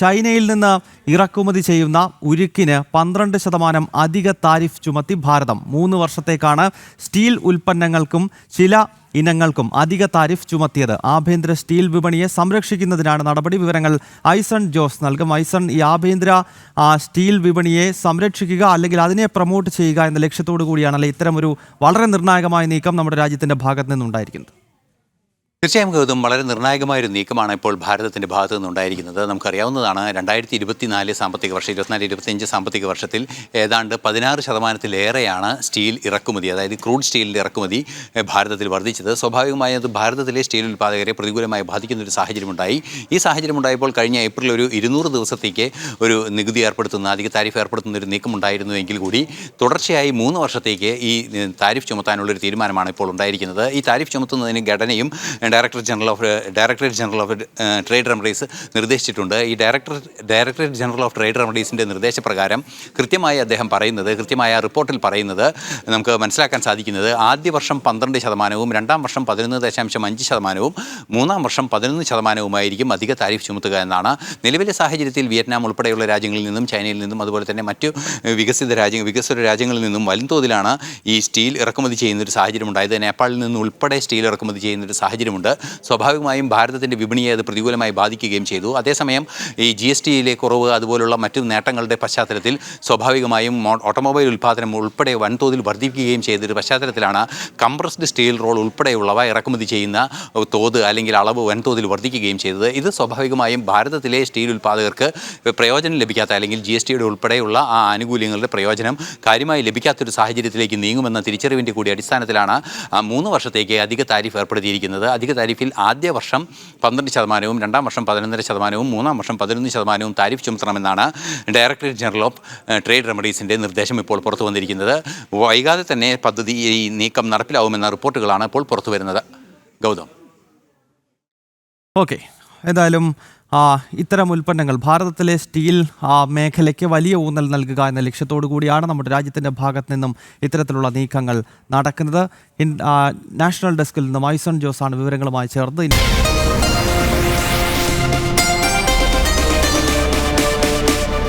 ചൈനയിൽ നിന്ന് ഇറക്കുമതി ചെയ്യുന്ന ഉരുക്കിന് 12% അധിക താരിഫ് ചുമത്തി ഭാരതം. 3 വർഷത്തേക്കാണ് സ്റ്റീൽ ഉൽപ്പന്നങ്ങൾക്കും ചില ഇനങ്ങൾക്കും അധിക താരിഫ് ചുമത്തിയത്. ആഭ്യന്തര സ്റ്റീൽ വിപണിയെ സംരക്ഷിക്കുന്നതിനാണ് നടപടി. വിവരങ്ങൾ ഐസൺ ജോസ് നൽകും. ഐസൺ, ഈ ആഭ്യന്തര സ്റ്റീൽ വിപണിയെ സംരക്ഷിക്കുക അല്ലെങ്കിൽ അതിനെ പ്രൊമോട്ട് ചെയ്യുക എന്ന ലക്ഷ്യത്തോടു കൂടിയാണല്ലേ ഇത്തരമൊരു വളരെ നിർണായകമായ നീക്കം നമ്മുടെ രാജ്യത്തിന്റെ ഭാഗത്ത് നിന്നുണ്ടായിരിക്കുന്നത്? തീർച്ചയായും ഗൗതം, വളരെ നിർണായകമായൊരു നീക്കമാണ് ഇപ്പോൾ ഭാരതത്തിൻ്റെ ഭാഗത്തു നിന്നുണ്ടായിരിക്കുന്നത്. നമുക്കറിയാവുന്നതാണ് 2024 സാമ്പത്തിക വർഷം 24-25 സാമ്പത്തിക വർഷത്തിൽ ഏതാണ്ട് 16%-ലേറെയാണ് സ്റ്റീൽ ഇറക്കുമതി, അതായത് ക്രൂഡ് സ്റ്റീലിൻ്റെ ഇറക്കുമതി ഭാരതത്തിൽ വർദ്ധിച്ചത്. സ്വാഭാവികമായും അത് ഭാരതത്തിലെ സ്റ്റീൽ ഉൽപ്പാദകരെ പ്രതികൂലമായി ബാധിക്കുന്നൊരു സാഹചര്യമുണ്ടായി. ഈ സാഹചര്യമുണ്ടായപ്പോൾ കഴിഞ്ഞ ഏപ്രിൽ ഒരു 200 ദിവസത്തേക്ക് ഒരു നികുതി ഏർപ്പെടുത്തുന്ന, അധിക താരിഫ് ഏർപ്പെടുത്തുന്ന ഒരു നീക്കമുണ്ടായിരുന്നുവെങ്കിൽ കൂടി തുടർച്ചയായി 3 വർഷത്തേക്ക് ഈ താരിഫ് ചുമത്താനുള്ളൊരു തീരുമാനമാണ് ഇപ്പോൾ ഉണ്ടായിരിക്കുന്നത്. ഈ താരിഫ് ചുമത്തുന്നതിന് ഘടനയും directorate general of trade remedies നിർദ്ദേശിച്ചിട്ടുണ്ട്. ഈ ഡയറക്ടറേറ്റ് ജനറൽ ഓഫ് ട്രേഡ് റെമഡീസിൻ്റെ നിർദ്ദേശപ്രകാരം കൃത്യമായി അദ്ദേഹം പറയുന്നത്, കൃത്യമായ റിപ്പോർട്ടിൽ പറയുന്നത് നമുക്ക് മനസ്സിലാക്കാൻ സാധിക്കുന്നത്, ആദ്യ വർഷം 12%, രണ്ടാം വർഷം 11.5%, മൂന്നാം വർഷം 11%ആയിരിക്കും അധിക താരിഫ് ചുമത്തുക എന്നാണ്. നിലവിലെ സാഹചര്യത്തിൽ വിയറ്റ്നാം ഉൾപ്പെടെയുള്ള രാജ്യങ്ങളിൽ നിന്നും, ചൈനയിൽ നിന്നും, അതുപോലെ തന്നെ മറ്റു വികസിത രാജ്യങ്ങളിൽ നിന്നും വൻതോതിലാണ് ഈ സ്റ്റീൽ ഇറക്കുമതി ചെയ്യുന്നൊരു സാഹചര്യം ഉണ്ടായത്. നേപ്പാളിൽ നിന്ന് ഉൾപ്പെടെ സ്റ്റീൽ ഇറക്കുമതി ചെയ്യുന്നൊരു സാഹചര്യമുണ്ട്. സ്വാഭാവികമായും ഭാരതത്തിൻ്റെ വിപണിയെ അത് പ്രതികൂലമായി ബാധിക്കുകയും ചെയ്തു. അതേസമയം ഈ GSTയിലെ കുറവ്, അതുപോലുള്ള മറ്റു നേട്ടങ്ങളുടെ പശ്ചാത്തലത്തിൽ സ്വാഭാവികമായും ഓട്ടോമൊബൈൽ ഉൽപ്പാദനം ഉൾപ്പെടെ വൻതോതിൽ വർദ്ധിക്കുകയും ചെയ്തൊരു പശ്ചാത്തലത്തിലാണ് കംപ്രസ്ഡ് സ്റ്റീൽ റോൾ ഉൾപ്പെടെയുള്ളവ ഇറക്കുമതി ചെയ്യുന്ന തോത് അല്ലെങ്കിൽ അളവ് വൻതോതിൽ വർദ്ധിക്കുകയും ചെയ്തത്. ഇത് സ്വാഭാവികമായും ഭാരതത്തിലെ സ്റ്റീൽ ഉൽപ്പാദകർക്ക് പ്രയോജനം ലഭിക്കാത്ത, അല്ലെങ്കിൽ GSTയുടെ ഉൾപ്പെടെയുള്ള ആ ആനുകൂല്യങ്ങളുടെ പ്രയോജനം കാര്യമായി ലഭിക്കാത്തൊരു സാഹചര്യത്തിലേക്ക് നീങ്ങുമെന്ന തിരിച്ചറിവിൻ്റെ കൂടി അടിസ്ഥാനത്തിലാണ് 3 വർഷത്തേക്ക് അധിക താരിഫ് ഏർപ്പെടുത്തിയിരിക്കുന്നത്. അധിക താരിഫിൽ ആദ്യ വർഷം 12%, രണ്ടാം വർഷം 11.5%, മൂന്നാം വർഷം 11% താരിഫ് ചുമത്തണമെന്നാണ് ഡയറക്ടറേറ്റ് ജനറൽ ഓഫ് ട്രേഡ് റെമഡീസിൻ്റെ നിർദ്ദേശം ഇപ്പോൾ പുറത്തു വന്നിരിക്കുന്നത്. വൈകാതെ തന്നെ പദ്ധതി, ഈ നീക്കം നടപ്പിലാവുമെന്ന റിപ്പോർട്ടുകളാണ് ഇപ്പോൾ പുറത്തു വരുന്നത്. ഗൗതം. ഓക്കെ, ഏതായാലും ഇത്തരം ഉൽപ്പന്നങ്ങൾ ഭാരതത്തിലെ സ്റ്റീൽ മേഖലയ്ക്ക് വലിയ ഊന്നൽ നൽകുക എന്ന ലക്ഷ്യത്തോടു കൂടിയാണ് നമ്മുടെ രാജ്യത്തിൻ്റെ ഭാഗത്ത് നിന്നും ഇത്തരത്തിലുള്ള നീക്കങ്ങൾ നടക്കുന്നത്. നാഷണൽ ഡെസ്കിൽ നിന്നും ഐസൺ ജോസാണ് വിവരങ്ങളുമായി ചേർന്ന്.